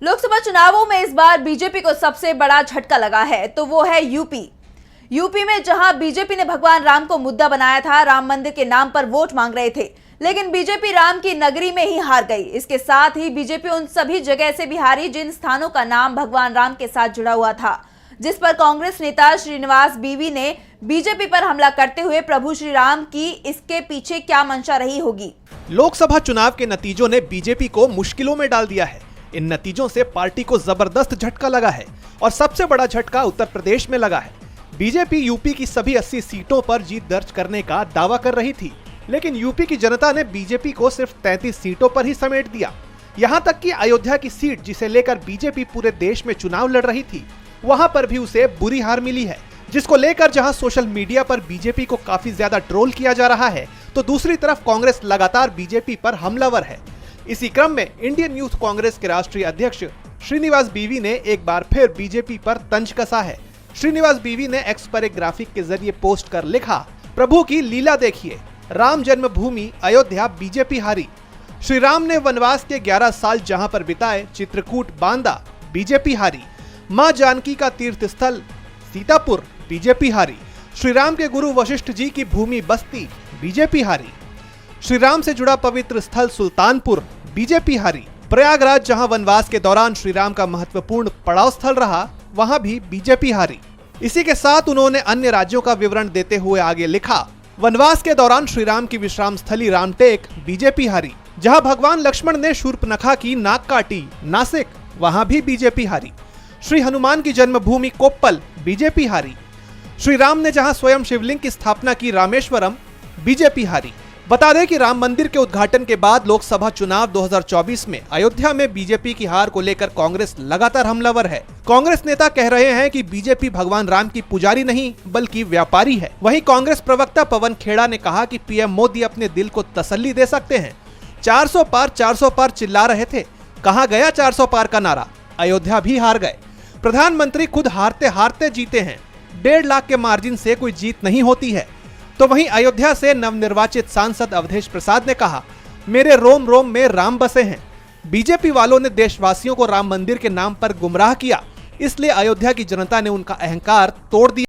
लोकसभा चुनावों में इस बार बीजेपी को सबसे बड़ा झटका लगा है तो वो है यूपी में जहां बीजेपी ने भगवान राम को मुद्दा बनाया था, राम मंदिर के नाम पर वोट मांग रहे थे, लेकिन बीजेपी राम की नगरी में ही हार गई। इसके साथ ही बीजेपी उन सभी जगह से भी हारी जिन स्थानों का नाम भगवान राम के साथ जुड़ा हुआ था, जिस पर कांग्रेस नेता श्रीनिवास बीवी ने बीजेपी पर हमला करते हुए प्रभु श्री राम की इसके पीछे क्या मंशा रही होगी। लोकसभा चुनाव के नतीजों ने बीजेपी को मुश्किलों में डाल दिया है। इन नतीजों से पार्टी को जबरदस्त झटका लगा है और सबसे बड़ा झटका उत्तर प्रदेश में लगा है। बीजेपी यूपी की सभी 80 सीटों पर जीत दर्ज करने का दावा कर रही थी, लेकिन यूपी की जनता ने बीजेपी को सिर्फ 33 सीटों पर ही समेट दिया। यहां तक कि अयोध्या की सीट जिसे लेकर बीजेपी पूरे देश में चुनाव लड़ रही थी, वहां पर भी उसे बुरी हार मिली है, जिसको लेकर जहां सोशल मीडिया पर बीजेपी को काफी ज्यादा ट्रोल किया जा रहा है, तो दूसरी तरफ कांग्रेस लगातार बीजेपी पर हमलावर है। इसी क्रम में इंडियन यूथ कांग्रेस के राष्ट्रीय अध्यक्ष श्रीनिवास बीवी ने एक बार फिर बीजेपी पर तंज कसा है। श्रीनिवास बीवी ने एक्स पर एक ग्राफिक के जरिए पोस्ट कर लिखा, प्रभु की लीला देखिए, राम जन्मभूमि अयोध्या बीजेपी हारी। श्री राम ने वनवास के 11 साल जहां पर बिताए, चित्रकूट बांदा बीजेपी हारी। मां जानकी का तीर्थ स्थल सीतापुर बीजेपी हारी। श्री राम के गुरु वशिष्ठ जी की भूमि बस्ती बीजेपी हारी। श्री राम से जुड़ा पवित्र स्थल सुल्तानपुर बीजेपी हारी। प्रयागराज जहां वनवास के दौरान श्री राम का महत्वपूर्ण पड़ाव स्थल रहा, वहां भी बीजेपी हारी। इसी के साथ उन्होंने अन्य राज्यों का विवरण देते हुए आगे लिखा, वनवास के दौरान श्री राम की विश्राम स्थली रामटेक बीजेपी हारी। जहां भगवान लक्ष्मण ने शूर्पणखा की नाक काटी नासिक, वहां भी बीजेपी हारी। श्री हनुमान की जन्मभूमि कोप्पल बीजेपी हारी। श्री राम ने जहां स्वयं शिवलिंग की स्थापना की रामेश्वरम बीजेपी हारी। बता दें कि राम मंदिर के उद्घाटन के बाद लोकसभा चुनाव 2024 में अयोध्या में बीजेपी की हार को लेकर कांग्रेस लगातार हमलावर है। कांग्रेस नेता कह रहे हैं कि बीजेपी भगवान राम की पुजारी नहीं बल्कि व्यापारी है। वहीं कांग्रेस प्रवक्ता पवन खेड़ा ने कहा कि पीएम मोदी अपने दिल को तसल्ली दे सकते हैं। 400 पार चिल्ला रहे थे, कहां गया 400 पार का नारा, अयोध्या भी हार गए। प्रधानमंत्री खुद हारते हारते जीते हैं, 1.5 लाख के मार्जिन से कोई जीत नहीं होती है। तो वहीं अयोध्या से नवनिर्वाचित सांसद अवधेश प्रसाद ने कहा, मेरे रोम रोम में राम बसे हैं। बीजेपी वालों ने देशवासियों को राम मंदिर के नाम पर गुमराह किया, इसलिए अयोध्या की जनता ने उनका अहंकार तोड़ दिया।